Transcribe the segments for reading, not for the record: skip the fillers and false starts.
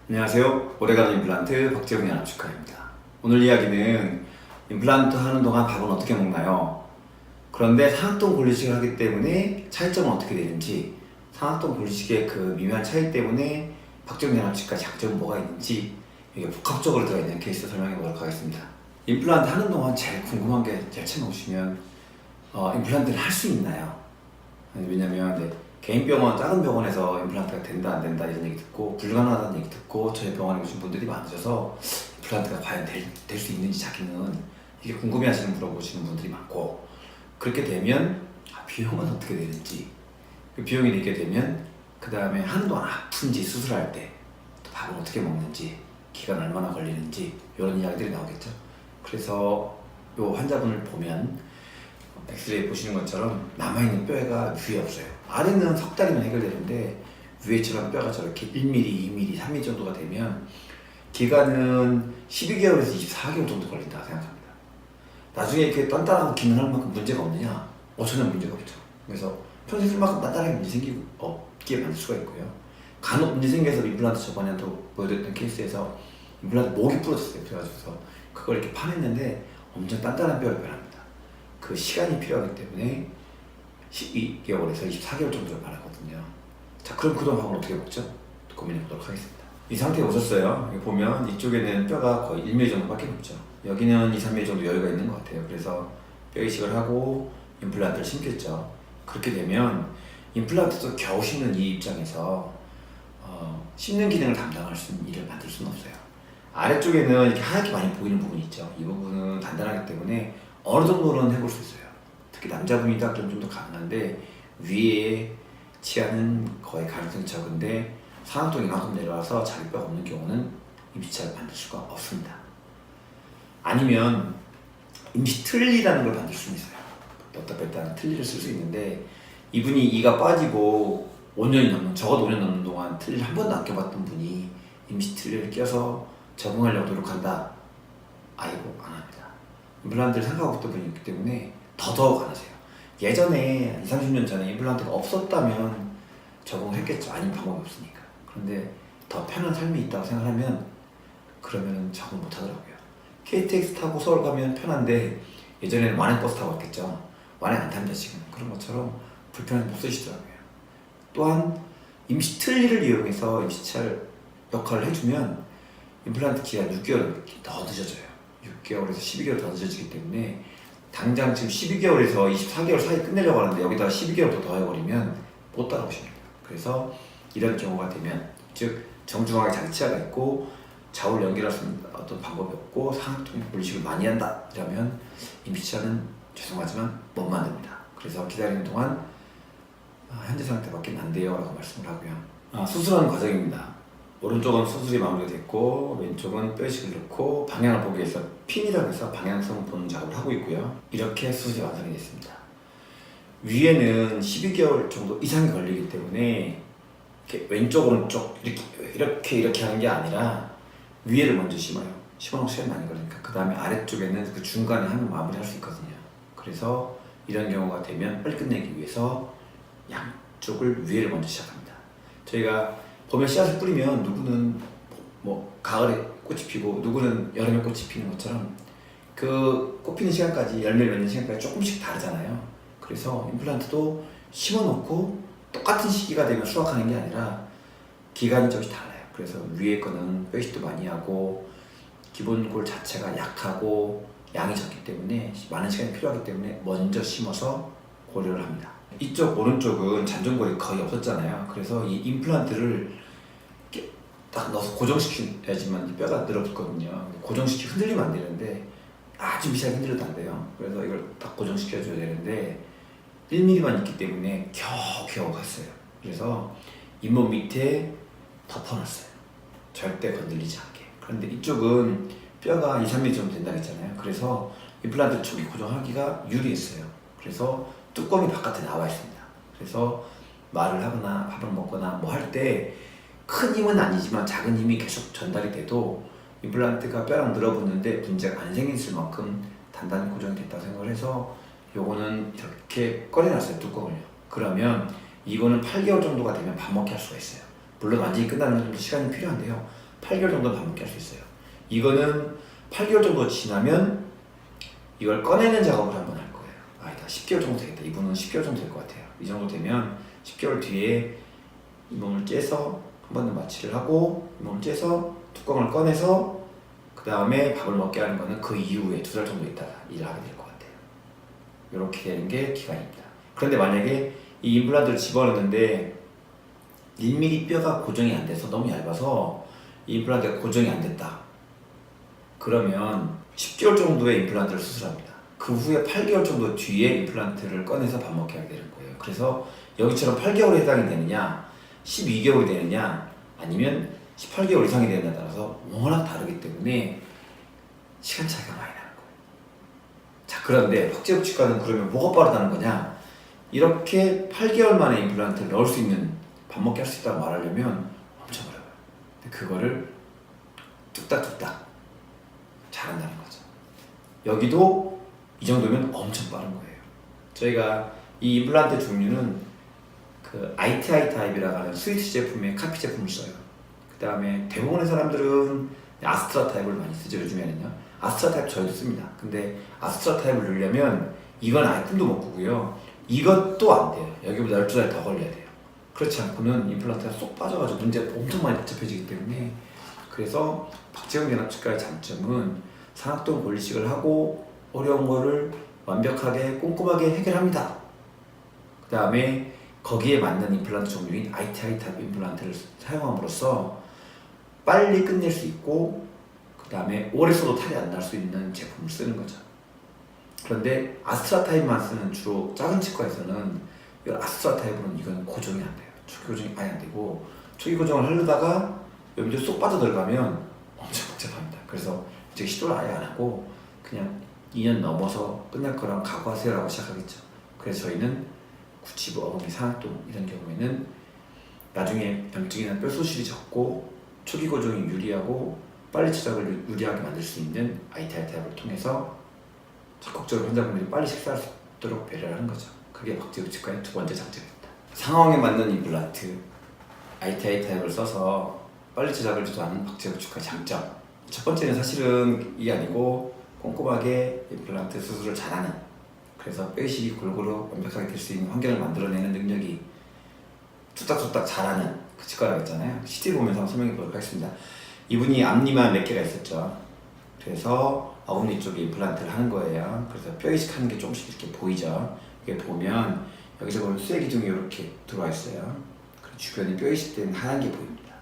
안녕하세요. 오래가는 임플란트 박재훈 연합축하입니다. 오늘 이야기는 임플란트 하는 동안 밥은 어떻게 먹나요? 그런데 상악동 분리식을 하기 때문에 차이점은 어떻게 되는지, 상악동 분리식의 그 미묘한 차이 때문에 박재훈 연합축과 장점은 뭐가 있는지, 이게 복합적으로 들어있는 케이스 설명해 보도록 하겠습니다. 임플란트 하는 동안 제일 궁금한 게 제일 처음 보시면 임플란트를 할 수 있나요? 왜냐면 개인 병원, 작은 병원에서 임플란트가 된다 안 된다 이런 얘기 듣고 불가능하다는 얘기 듣고 저희 병원에 오신 분들이 많으셔서 임플란트가 과연 될 수 있는지 자기는 이게 궁금해하시는 물어보시는 분들이 많고, 그렇게 되면 비용은 어떻게 되는지, 그 비용이 되게 되면 그 다음에 하는 동안 아픈지, 수술할 때 또 밥은 어떻게 먹는지, 기간 얼마나 걸리는지 이런 이야기들이 나오겠죠. 그래서 요 환자분을 보면 엑스레이 보시는 것처럼 남아있는 뼈가 위에 없어요. 아래는 석 달이면 해결되는데 위에처럼 뼈가 저렇게 1mm, 2mm, 3mm 정도가 되면 기간은 12개월에서 24개월 정도 걸린다고 생각합니다. 나중에 이렇게 단단하고 기능할 만큼 문제가 없느냐? 전혀 문제가 없죠. 그래서 평생 쓸 만큼 단단하게 문제 생기고 없게 만들 수가 있고요. 간혹 문제 생겨서 임플란트 저번에도 보여드렸던 케이스에서 임플란트 목이 부러졌어요. 그래가지고서 그걸 이렇게 파냈는데 엄청 단단한 뼈가 변합니다. 그 시간이 필요하기 때문에 12개월에서 24개월 정도를 말하거든요. 자, 그럼 그동안 밥을 어떻게 먹죠? 고민해 보도록 하겠습니다. 이 상태에 오셨어요. 여기 보면 이쪽에는 뼈가 거의 1mm 정도밖에 없죠. 여기는 2, 3mm 정도 여유가 있는 것 같아요. 그래서 뼈 이식을 하고 임플란트를 심겠죠. 그렇게 되면 임플란트도 겨우 심는 이 입장에서 심는 기능을 담당할 수 있는 일을 만들 수는 없어요. 아래쪽에는 이렇게 하얗게 많이 보이는 부분이 있죠. 이 부분은 단단하기 때문에 어느 정도는 해볼 수 있어요. 특히 남자분이다 그러면 좀 더 가능한데, 위에 치아는 거의 가능성이 적은데 상악동이 이만큼 내려와서 자기 뼈가 없는 경우는 임시치아를 만들 수가 없습니다. 아니면 임시 틀니라는 걸 만들 수는 있어요. 넣다 뺐다 틀니를 쓸 수 있는데, 이분이 이가 빠지고 5년이 넘는, 적어도 5년 넘는 동안 틀니를 한 번도 안 껴봤던 분이 임시 틀니를 껴서 적응하려고 노력한다? 아이고, 안 합니다. 임플란트를 생각하고 있던 분이 있기 때문에 더더욱 안 하세요. 예전에 20, 30년 전에 임플란트가 없었다면 적응을 했겠죠. 아니면 방법이 없으니까. 그런데 더 편한 삶이 있다고 생각하면 그러면 적응 못 하더라고요. KTX 타고 서울 가면 편한데 예전에는 완행버스 타고 갔겠죠. 완행 안 탑니다 지금. 그런 것처럼 불편해서 못 쓰시더라고요. 또한 임시 틀니를 이용해서 임시치아를 역할을 해주면 임플란트 기간 6개월 더 늦어져요. 6개월에서 12개월 더 늦어지기 때문에 당장 지금 12개월에서 24개월 사이 끝내려고 하는데 여기다가 12개월 더 더해버리면 못 따라오십니다. 그래서 이런 경우가 되면, 즉 정중하게 자기 치아가 있고 좌우를 연결할 수 있는 어떤 방법이 없고 상악동 분리식을 많이 한다 이러면 임시치아는 죄송하지만 못 만듭니다. 그래서 기다리는 동안 현재 상태밖에 안 돼요 라고 말씀을 하고요. 수술하는 과정입니다. 오른쪽은 수술이 마무리가 됐고 왼쪽은 뼈이식을 넣고 방향을 보기 위해서 핀이라고 해서 방향성을 보는 작업을 하고 있고요. 이렇게 수술이 완성이 됐습니다. 위에는 12개월 정도 이상이 걸리기 때문에 이렇게 왼쪽 오른쪽 이렇게 하는 게 아니라 위에를 먼저 심어요. 심어놓고 시간이 많이 걸리니까 그 다음에 아래쪽에는 그 중간에 하면 마무리할 수 있거든요. 그래서 이런 경우가 되면 빨리 끝내기 위해서 양쪽을 위에를 먼저 시작합니다. 저희가 봄에 씨앗을 뿌리면 누구는 뭐 가을에 꽃이 피고 누구는 여름에 꽃이 피는 것처럼 그 꽃 피는 시간까지, 열매 맺는 시간까지 조금씩 다르잖아요. 그래서 임플란트도 심어놓고 똑같은 시기가 되면 수확하는 게 아니라 기간이 조금씩 달라요. 그래서 위에 거는 뼈이식도 많이 하고 기본 골 자체가 약하고 양이 적기 때문에 많은 시간이 필요하기 때문에 먼저 심어서 고려를 합니다. 이쪽 오른쪽은 잔존골이 거의 없었잖아요. 그래서 이 임플란트를 이렇게 딱 넣어서 고정시켜야지만 뼈가 늘어붙거든요. 고정시키고 흔들리면 안 되는데 아주 미세하게 흔들려도 안 돼요. 그래서 이걸 딱 고정시켜줘야 되는데 1mm만 있기 때문에 겨우 갔어요. 그래서 잇몸 밑에 덮어놨어요. 절대 건들리지 않게. 그런데 이쪽은 뼈가 2, 3mm 정도 된다고 했잖아요. 그래서 임플란트 초기 고정하기가 유리했어요. 그래서 뚜껑이 바깥에 나와 있습니다. 그래서 말을 하거나 밥을 먹거나 뭐 할 때 큰 힘은 아니지만 작은 힘이 계속 전달이 돼도 임플란트가 뼈랑 늘어붙는데 문제가 안 생겼을 만큼 단단히 고정이 됐다고 생각을 해서 요거는 이렇게 꺼내놨어요, 뚜껑을요. 그러면 이거는 8개월 정도가 되면 밥 먹게 할 수가 있어요. 물론 완전히 끝나는 건 좀 시간이 필요한데요. 8개월 정도 반복해 할 수 있어요. 이거는 8개월 정도 지나면 이걸 꺼내는 작업을 한번 할 거예요. 아니다, 10개월 정도 되겠다. 이분은 10개월 정도 될 것 같아요. 이 정도 되면 10개월 뒤에 이 몸을 째서 한 번 더 마취를 하고 이 몸을 째서 뚜껑을 꺼내서 그 다음에 밥을 먹게 하는 거는 그 이후에 2달 정도 있다가 일을 하게 될 것 같아요. 이렇게 되는 게 기간입니다. 그런데 만약에 이 임플란트를 집어넣는데 1mm 뼈가 고정이 안 돼서 너무 얇아서 이 임플란트가 고정이 안 됐다. 그러면 10개월 정도의 임플란트를 수술합니다. 그 후에 8개월 정도 뒤에 임플란트를 꺼내서 밥 먹게 하게 되는 거예요. 그래서 여기처럼 8개월에 해당이 되느냐 12개월이 되느냐 아니면 18개월 이상이 되느냐에 따라서 워낙 다르기 때문에 시간 차이가 많이 나는 거예요. 자, 그런데 박재욱 치과는 그러면 뭐가 빠르다는 거냐? 이렇게 8개월 만에 임플란트를 넣을 수 있는, 밥 먹게 할 수 있다고 말하려면 엄청 어려워요. 근데 그거를 뚝딱뚝딱 잘한다는 거죠. 여기도 이 정도면 엄청 빠른 거예요. 저희가 이 임플란트 종류는 그 ITI 타입이라고 하는 스위스 제품의 카피 제품을 써요. 그 다음에 대부분의 사람들은 아스트라 타입을 많이 쓰죠. 요즘에는요. 아스트라 타입 저희도 씁니다. 근데 아스트라 타입을 넣으려면 이건 아예 꿈도 못 꾸고요. 이것도 안 돼요. 여기보다 12달 더 걸려야 돼요. 그렇지 않고는 임플란트가 쏙 빠져가지고 문제가 엄청 많이 복잡해지기 때문에, 그래서 박재웅 연합치과의 장점은 상악동 권리식을 하고 어려운 거를 완벽하게 꼼꼼하게 해결합니다. 그 다음에 거기에 맞는 임플란트 종류인 ITI 타입 임플란트를 사용함으로써 빨리 끝낼 수 있고 그 다음에 오래 써도 탈이 안 날 수 있는 제품을 쓰는 거죠. 그런데 아스트라 타입만 쓰는 주로 작은 치과에서는 이 아스트라 타입으로는 이건 고정이 안 돼요. 초기 고정이 아예 안 되고, 초기 고정을 하려다가 여기서 쏙 빠져들어가면 엄청 복잡합니다. 그래서 이제 시도를 아예 안 하고 그냥 2년 넘어서 끝날 거랑 각오하세요라고 시작하겠죠. 그래서 저희는 구치부, 어금니, 상악동 이런 경우에는 나중에 염증이나 뼈 소실이 적고 초기 고정이 유리하고 빨리 치작을 유리하게 만들 수 있는 ITI 타입을 통해서 적극적으로 환자분들이 빨리 식사할 수 있도록 배려를 하는 거죠. 그게 박재욱 치과의 두 번째 장점입니다. 상황에 맞는 임플란트 ITI 타입을 써서 빨리 치작을 주도하는 박재욱 치과의 장점. 첫 번째는 사실은 이게 아니고 꼼꼼하게 임플란트 수술을 잘하는, 그래서 뼈이식이 골고루 완벽하게 될 수 있는 환경을 만들어내는 능력이 뚝딱뚝딱 잘하는 그 치과라고 했잖아요. CT 보면서 한번 설명해 보도록 하겠습니다. 이분이 앞니만 몇 개가 있었죠. 그래서 어금니 쪽에 임플란트를 하는 거예요. 그래서 뼈이식 하는 게 조금씩 이렇게 보이죠. 이게 보면 여기서 보면 수액 기둥이 이렇게 들어와 있어요. 그리고 주변에 뼈이식된 하얀 게 보입니다.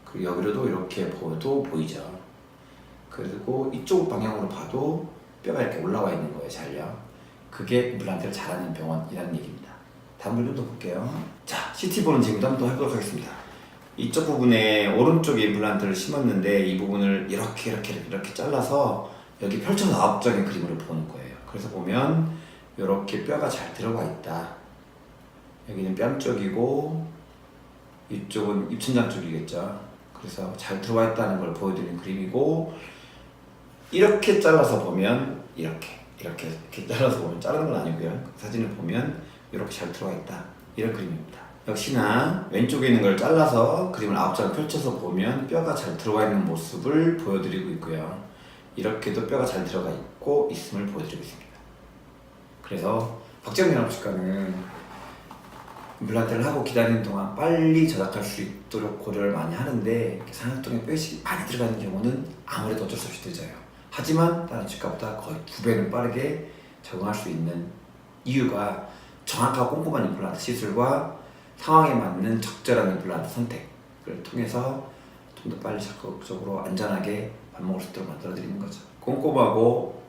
그리고 여기로도 이렇게 보여도 보이죠. 그리고 이쪽 방향으로 봐도 뼈가 이렇게 올라와 있는 거예요. 잘요. 그게 임플란트를 잘하는 병원이라는 얘기입니다. 다음 분 좀 더 볼게요. 자, CT 보는 질문도 한번 더 해보도록 하겠습니다. 이쪽 부분에 오른쪽에 임플란트를 심었는데 이 부분을 이렇게 잘라서 여기 펼쳐서 아홉장의 그림으로 보는 거예요. 그래서 보면 이렇게 뼈가 잘 들어가 있다. 여기는 뺨 쪽이고 이쪽은 입천장 쪽이겠죠. 그래서 잘 들어가 있다는 걸 보여드리는 그림이고, 이렇게 잘라서 보면 이렇게 잘라서 보면, 자르는 건 아니고요. 사진을 보면 이렇게 잘 들어가 있다, 이런 그림입니다. 역시나 왼쪽에 있는 걸 잘라서 그림을 9장 펼쳐서 보면 뼈가 잘 들어가 있는 모습을 보여드리고 있고요. 이렇게도 뼈가 잘 들어가 있고 있음을 보여드리고 있습니다. 그래서 박재웅 연합치과는 임플란트를 하고 기다리는 동안 빨리 저작할 수 있도록 고려를 많이 하는데, 이렇게 상악동에 뼈이식이 많이 들어가는 경우는 아무래도 어쩔 수 없이 늦어요. 하지만 다른 치과보다 거의 2배는 빠르게 적응할 수 있는 이유가 정확하고 꼼꼼한 임플란트 시술과 상황에 맞는 적절한 임플란트 선택을 통해서 좀 더 빨리 적극적으로 안전하게 밥 먹을 수 있도록 만들어드리는 거죠. 꼼꼼하고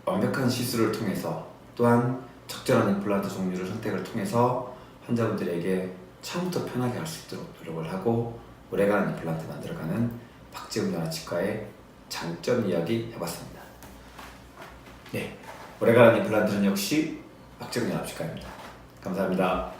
완벽한 시술을 통해서, 또한 적절한 임플란트 종류를 선택을 통해서 환자분들에게 처음부터 편하게 할 수 있도록 노력을 하고 오래가는 임플란트 만들어가는 박재웅 연합치과의 장점 이야기 해봤습니다. 네, 오래가는 임플란트는 역시 박재웅 연합치과입니다. 감사합니다.